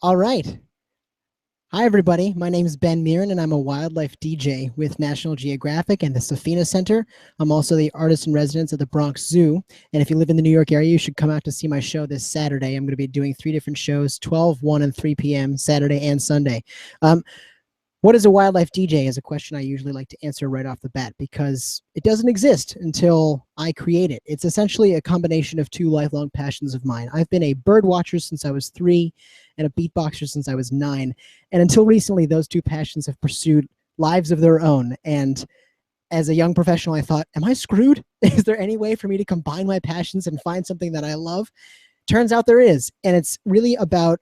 All right. Hi, everybody. My name is Ben Mirin, and I'm a wildlife DJ with National Geographic and the Safina Center. I'm also the artist in residence at the Bronx Zoo. And if you live in the New York area, you should come out to see my show this Saturday. I'm going to be doing 3 different shows, 12, 1, and 3 p.m., Saturday and Sunday. What is a wildlife DJ is a question I usually like to answer right off the bat because it doesn't exist until I create it. It's essentially a combination of two lifelong passions of mine. I've been a bird watcher since I was 3 and a beatboxer since I was 9. And until recently, those two passions have pursued lives of their own. And as a young professional, I thought, am I screwed? Is there any way for me to combine my passions and find something that I love? Turns out there is. And it's really about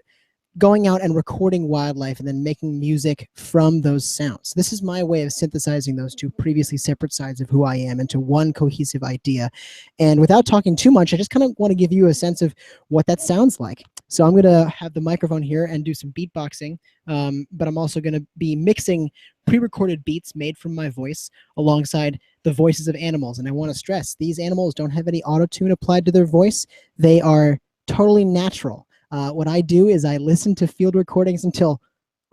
going out and recording wildlife and then making music from those sounds. This is my way of synthesizing those two previously separate sides of who I am into one cohesive idea. And without talking too much, I just kind of want to give you a sense of what that sounds like. So I'm going to have the microphone here and do some beatboxing, but I'm also going to be mixing pre-recorded beats made from my voice alongside the voices of animals. And I want to stress, these animals don't have any auto-tune applied to their voice. They are totally natural. What I do is I listen to field recordings until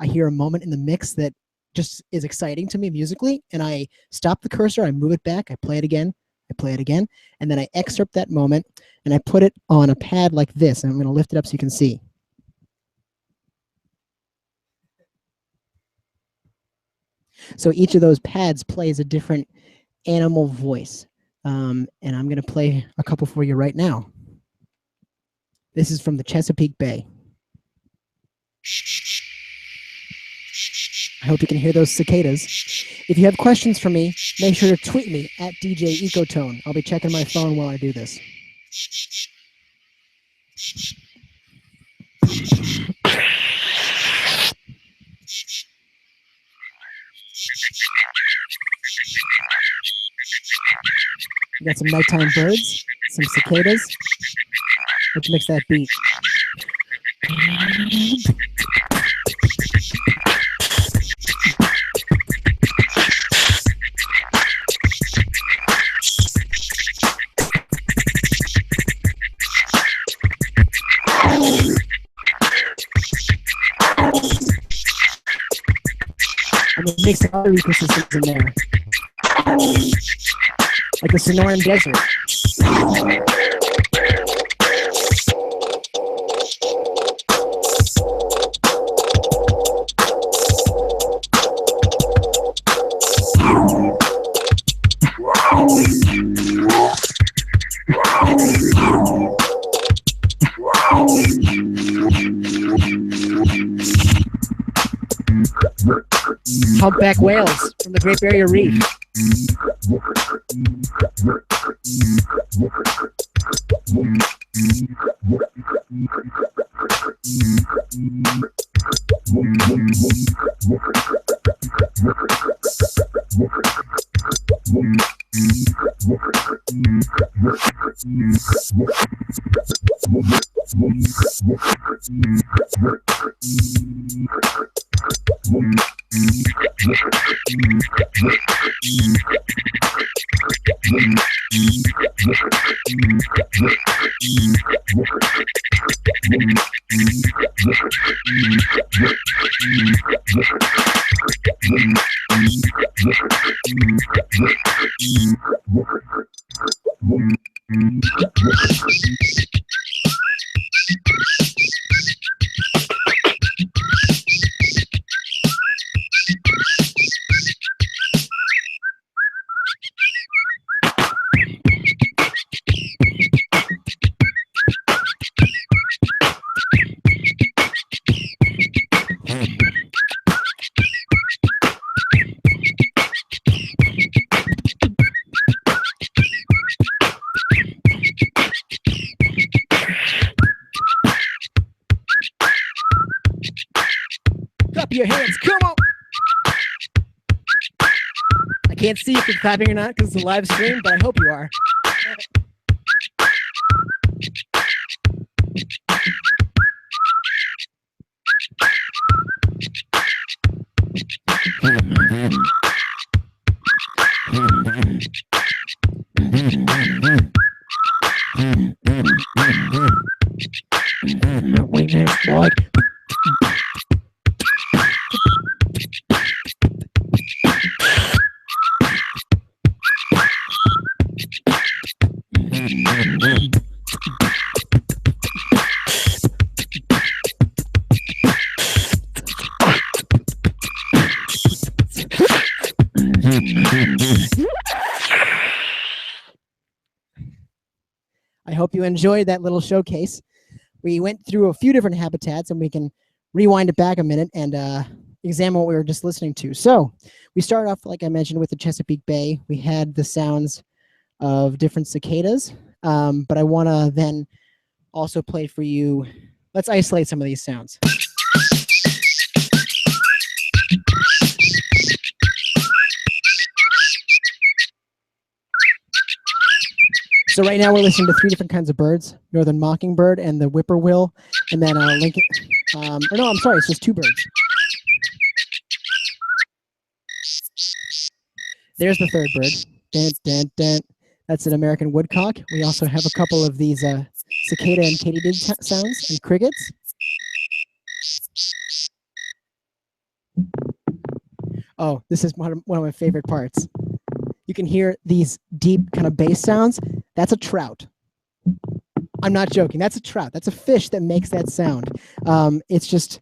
I hear a moment in the mix that just is exciting to me musically, and I stop the cursor, I move it back, I play it again, and then I excerpt that moment, and I put it on a pad like this, and I'm going to lift it up so you can see. So each of those pads plays a different animal voice, and I'm going to play a couple for you right now. This is from the Chesapeake Bay. I hope you can hear those cicadas. If you have questions for me, make sure to tweet me at DJ Ecotone. I'll be checking my phone while I do this. We got some nighttime birds, some cicadas. Let's mix that beat. I'm mixing other ecosystems in there, like the Sonoran Desert. Humpback whales from the Great Barrier Reef. Clap your hands, come on! I can't see if you're clapping or not because it's a live stream, but I hope you are. I hope you enjoyed that little showcase. We went through a few different habitats, and we can rewind it back a minute and examine what we were just listening to. So we started off, like I mentioned, with the Chesapeake Bay. We had the sounds of different cicadas, but I want to then also play for you. Let's isolate some of these sounds. So right now we're listening to 3 different kinds of birds: northern mockingbird and the whippoorwill, and then Lincoln. Or no, I'm sorry, it's just 2 birds. There's the 3rd bird. Dun, dun, dun. That's an American woodcock. We also have a couple of these cicada and katydid sounds and crickets. Oh, this is one of my favorite parts. You can hear these deep kind of bass sounds. That's a trout. I'm not joking. That's a trout. That's a fish that makes that sound. It's just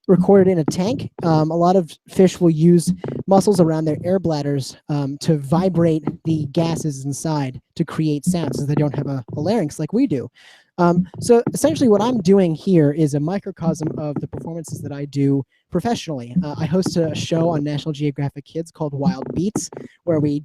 recorded in a tank. A lot of fish will use muscles around their air bladders to vibrate the gases inside to create sounds, as they don't have a larynx like we do. So essentially what I'm doing here is a microcosm of the performances that I do professionally. I host a show on National Geographic Kids called Wild Beats, where we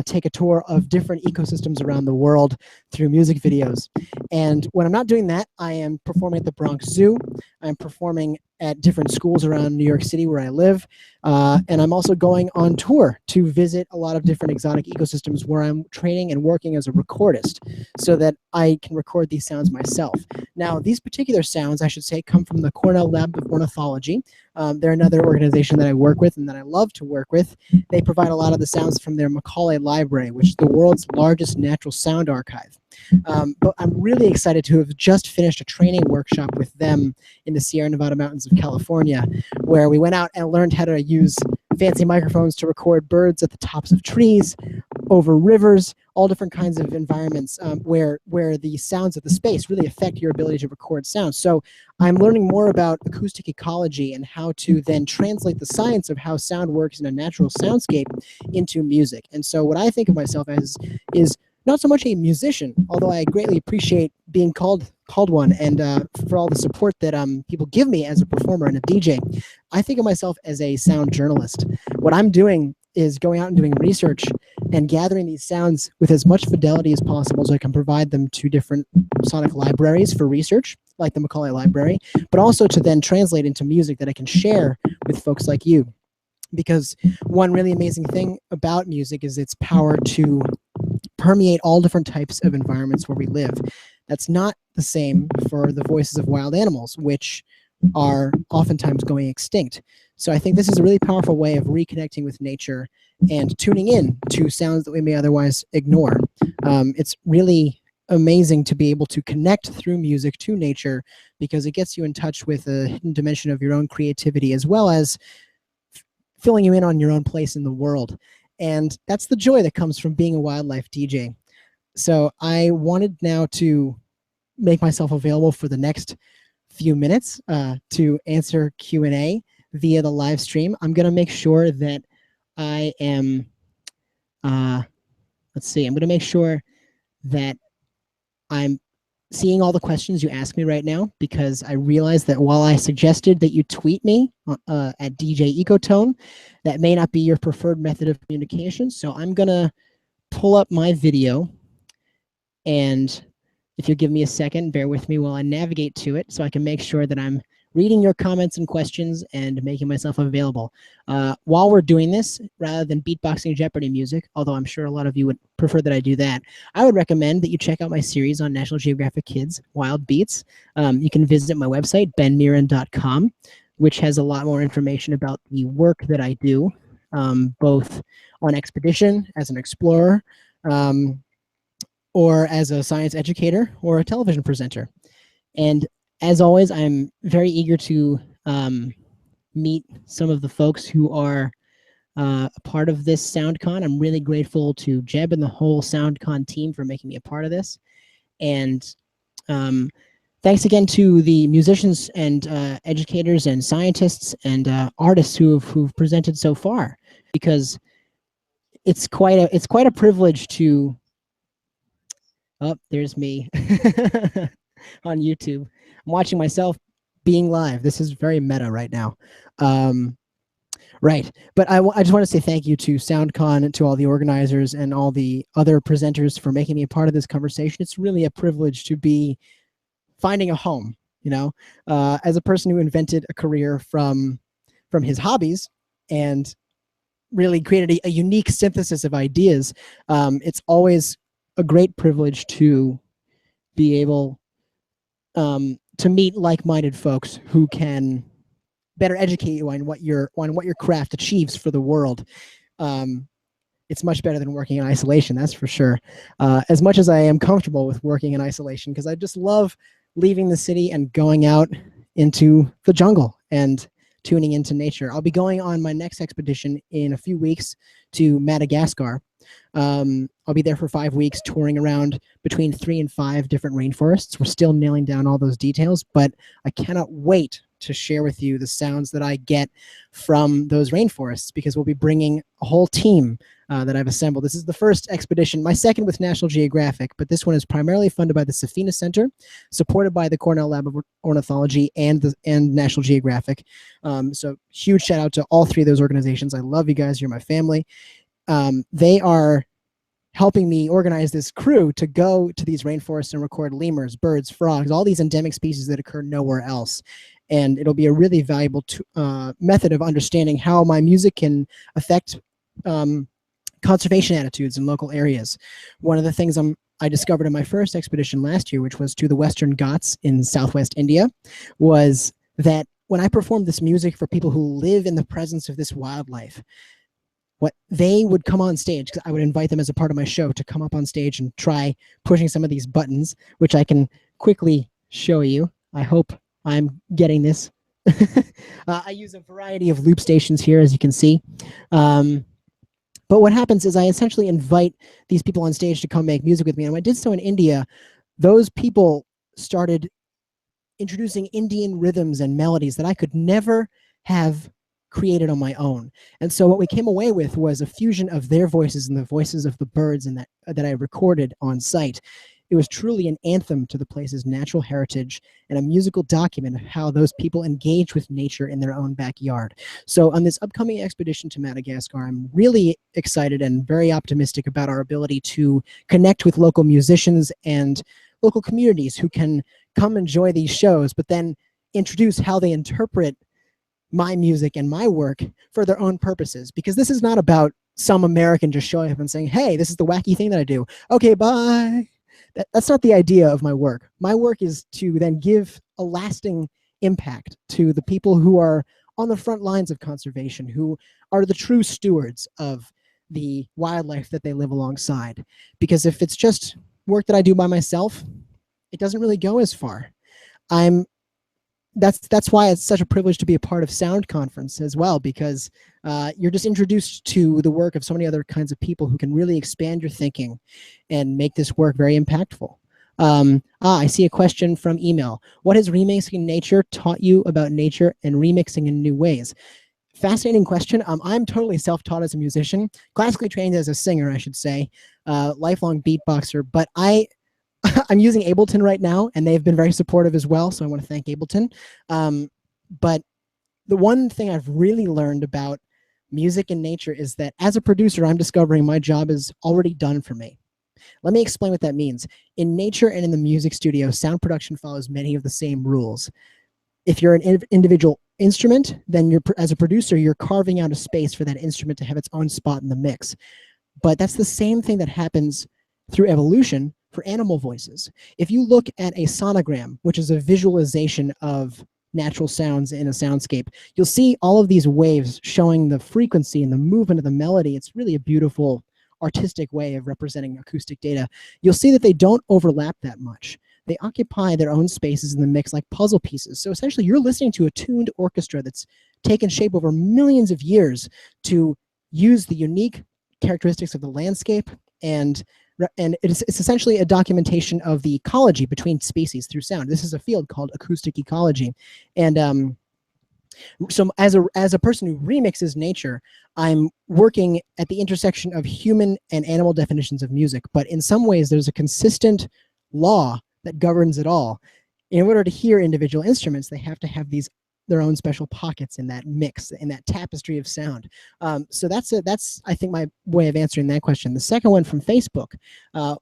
take a tour of different ecosystems around the world through music videos. And when I'm not doing that, I am performing at the Bronx Zoo. I'm performing at different schools around New York City where I live. And I'm also going on tour to visit a lot of different exotic ecosystems where I'm training and working as a recordist so that I can record these sounds myself. Now, these particular sounds, I should say, come from the Cornell Lab of Ornithology. They're another organization that I work with and that I love to work with. They provide a lot of the sounds from their Macaulay Library, which is the world's largest natural sound archive. But I'm really excited to have just finished a training workshop with them in the Sierra Nevada mountains of California, where we went out and learned how to use fancy microphones to record birds at the tops of trees, over rivers, all different kinds of environments where the sounds of the space really affect your ability to record sounds. So I'm learning more about acoustic ecology and how to then translate the science of how sound works in a natural soundscape into music. And so what I think of myself as is not so much a musician, although I greatly appreciate being called one, and for all the support that people give me as a performer and a DJ. I think of myself as a sound journalist. What I'm doing is going out and doing research and gathering these sounds with as much fidelity as possible so I can provide them to different sonic libraries for research, like the Macaulay Library, but also to then translate into music that I can share with folks like you. Because one really amazing thing about music is its power to permeate all different types of environments where we live. That's not the same for the voices of wild animals, which are oftentimes going extinct. So I think this is a really powerful way of reconnecting with nature and tuning in to sounds that we may otherwise ignore. It's really amazing to be able to connect through music to nature because it gets you in touch with a hidden dimension of your own creativity, as well as filling you in on your own place in the world. And that's the joy that comes from being a wildlife DJ. So I wanted now to make myself available for the next few minutes to answer Q&A via the live stream. I'm going to make sure that I am, let's see, I'm going to make sure that I'm seeing all the questions you ask me right now, because I realize that while I suggested that you tweet me at DJ Ecotone, that may not be your preferred method of communication. So I'm going to pull up my video, and if you'll give me a second, bear with me while I navigate to it so I can make sure that I'm reading your comments and questions and making myself available. While we're doing this, rather than beatboxing Jeopardy music, although I'm sure a lot of you would prefer that I do that, I would recommend that you check out my series on National Geographic Kids, Wild Beats. You can visit my website, benmirin.com, which has a lot more information about the work that I do, both on expedition, as an explorer, or as a science educator or a television presenter. And as always, I'm very eager to meet some of the folks who are a part of this SoundCon. I'm really grateful to Jeb and the whole SoundCon team for making me a part of this. And thanks again to the musicians and educators and scientists and artists who've presented so far, because it's quite a privilege to Oh, there's me on YouTube. I'm watching myself being live. This is very meta right now. Right. But I just want to say thank you to SoundCon and to all the organizers and all the other presenters for making me a part of this conversation. It's really a privilege to be finding a home, as a person who invented a career from his hobbies and really created a unique synthesis of ideas. It's always a great privilege to be able to meet like-minded folks who can better educate you on what your craft achieves for the world. It's much better than working in isolation, that's for sure. As much as I am comfortable with working in isolation, because I just love leaving the city and going out into the jungle and tuning into nature. I'll be going on my next expedition in a few weeks to Madagascar. I'll be there for 5 weeks touring around between 3 and 5 different rainforests. We're still nailing down all those details, but I cannot wait to share with you the sounds that I get from those rainforests, because we'll be bringing a whole team that I've assembled. This is the first expedition, my second with National Geographic, but this one is primarily funded by the Safina Center, supported by the Cornell Lab of Ornithology and National Geographic. So huge shout out to all three of those organizations. I love you guys. You're my family. They are helping me organize this crew to go to these rainforests and record lemurs, birds, frogs, all these endemic species that occur nowhere else. And it'll be a really valuable method of understanding how my music can affect conservation attitudes in local areas. One of the things I discovered in my first expedition last year, which was to the Western Ghats in Southwest India, was that when I performed this music for people who live in the presence of this wildlife, what they would come on stage, because I would invite them as a part of my show to come up on stage and try pushing some of these buttons, which I can quickly show you. I hope I'm getting this. I use a variety of loop stations here, as you can see. But what happens is I essentially invite these people on stage to come make music with me. And when I did so in India, those people started introducing Indian rhythms and melodies that I could never have created on my own. And so what we came away with was a fusion of their voices and the voices of the birds and that I recorded on site. It was truly an anthem to the place's natural heritage and a musical document of how those people engage with nature in their own backyard. So on this upcoming expedition to Madagascar, I'm really excited and very optimistic about our ability to connect with local musicians and local communities who can come enjoy these shows, but then introduce how they interpret my music and my work for their own purposes. Because this is not about some American just showing up and saying, hey, this is the wacky thing that I do. Okay, bye. That's not the idea of my work. My work is to then give a lasting impact to the people who are on the front lines of conservation, who are the true stewards of the wildlife that they live alongside. Because if it's just work that I do by myself, it doesn't really go as far. That's why it's such a privilege to be a part of Sound Conference as well, because you're just introduced to the work of so many other kinds of people who can really expand your thinking and make this work very impactful. I see a question from email. What has remixing nature taught you about nature and remixing in new ways? Fascinating question. I'm totally self-taught as a musician, classically trained as a singer, I should say, lifelong beatboxer, but I'm using Ableton right now, and they've been very supportive as well, so I want to thank Ableton. But the one thing I've really learned about music and nature is that as a producer, I'm discovering my job is already done for me. Let me explain what that means. In nature and in the music studio, sound production follows many of the same rules. If you're an individual instrument, then as a producer, you're carving out a space for that instrument to have its own spot in the mix. But that's the same thing that happens through evolution for animal voices. If you look at a sonogram, which is a visualization of natural sounds in a soundscape, you'll see all of these waves showing the frequency and the movement of the melody. It's really a beautiful artistic way of representing acoustic data. You'll see that they don't overlap that much. They occupy their own spaces in the mix like puzzle pieces. So essentially you're listening to a tuned orchestra that's taken shape over millions of years to use the unique characteristics of the landscape, and it's essentially a documentation of the ecology between species through sound. This is a field called acoustic ecology. And So as a person who remixes nature, I'm working at the intersection of human and animal definitions of music. But in some ways, there's a consistent law that governs it all. In order to hear individual instruments, they have to have their own special pockets in that mix, in that tapestry of sound. So that's I think my way of answering that question. The second one from Facebook: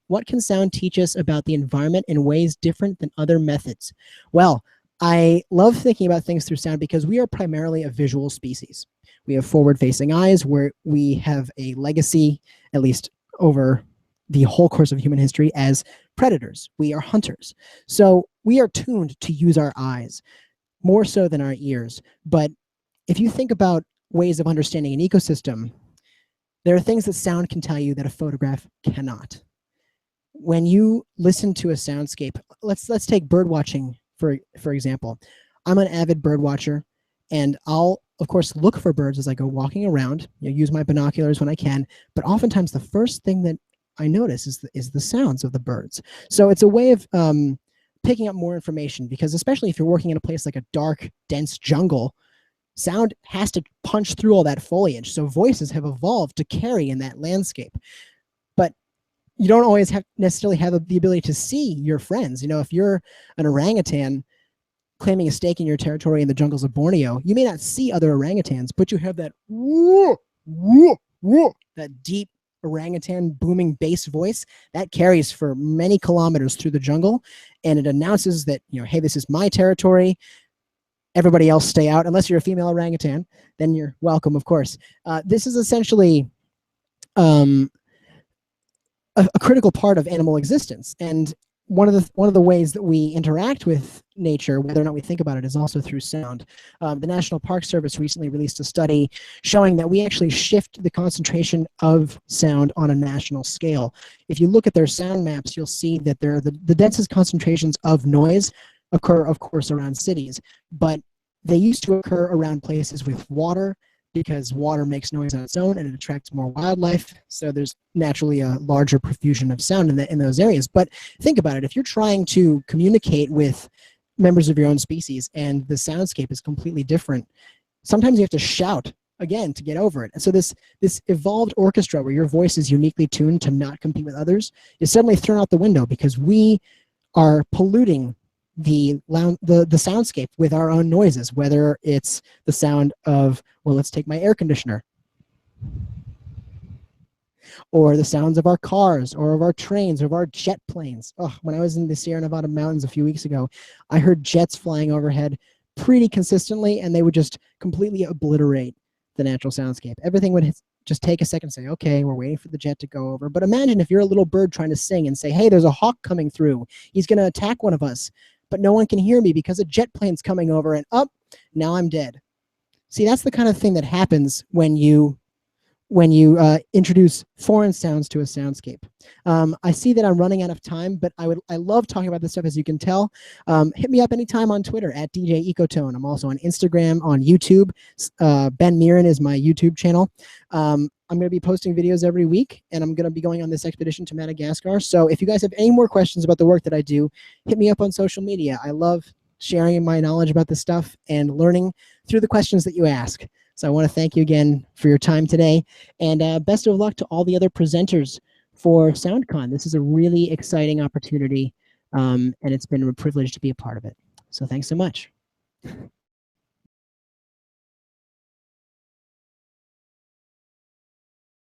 what can sound teach us about the environment in ways different than other methods? Well, I love thinking about things through sound because we are primarily a visual species. We have forward-facing eyes, where we have a legacy, at least over the whole course of human history, as predators. We are hunters. So we are tuned to use our eyes more so than our ears. But if you think about ways of understanding an ecosystem, there are things that sound can tell you that a photograph cannot. When you listen to a soundscape, let's take bird watching for example. I'm an avid bird watcher, and I'll of course look for birds as I go walking around, use my binoculars when I can, but oftentimes the first thing that I notice is the sounds of the birds. So it's a way of picking up more information, because especially if you're working in a place like a dark, dense jungle, sound has to punch through all that foliage. So voices have evolved to carry in that landscape. But you don't always necessarily have the ability to see your friends. If you're an orangutan claiming a stake in your territory in the jungles of Borneo, you may not see other orangutans, but you have that whoa, whoa, whoa, that deep orangutan booming bass voice that carries for many kilometers through the jungle, and it announces that, hey, this is my territory. Everybody else stay out. Unless you're a female orangutan, then you're welcome, of course. This is essentially a critical part of animal existence, and one of the ways that we interact with nature, whether or not we think about it, is also through sound. The National Park Service recently released a study showing that we actually shift the concentration of sound on a national scale. If you look at their sound maps, you'll see that the densest concentrations of noise occur, of course, around cities, but they used to occur around places with water, because water makes noise on its own and it attracts more wildlife. So there's naturally a larger profusion of sound in those areas. But think about it. If you're trying to communicate with members of your own species and the soundscape is completely different, sometimes you have to shout again to get over it. And so this evolved orchestra where your voice is uniquely tuned to not compete with others is suddenly thrown out the window, because we are polluting the soundscape with our own noises, whether it's the sound of, well, let's take my air conditioner, or the sounds of our cars, or of our trains, or of our jet planes. Oh, when I was in the Sierra Nevada mountains a few weeks ago, I heard jets flying overhead pretty consistently, and they would just completely obliterate the natural soundscape. Everything would just take a second and say, okay, we're waiting for the jet to go over. But imagine if you're a little bird trying to sing and say, hey, there's a hawk coming through. He's going to attack one of us. But no one can hear me because a jet plane's coming over, and now I'm dead. See, that's the kind of thing that happens when you introduce foreign sounds to a soundscape. I see that I'm running out of time, but I love talking about this stuff, as you can tell. Hit me up anytime on Twitter at DJ Ecotone. I'm also on Instagram, on YouTube. Ben Mirin is my YouTube channel. I'm going to be posting videos every week, and I'm going to be going on this expedition to Madagascar. So if you guys have any more questions about the work that I do, hit me up on social media. I love sharing my knowledge about this stuff and learning through the questions that you ask. So I want to thank you again for your time today, and best of luck to all the other presenters for SoundCon. This is a really exciting opportunity, and it's been a privilege to be a part of it. So thanks so much.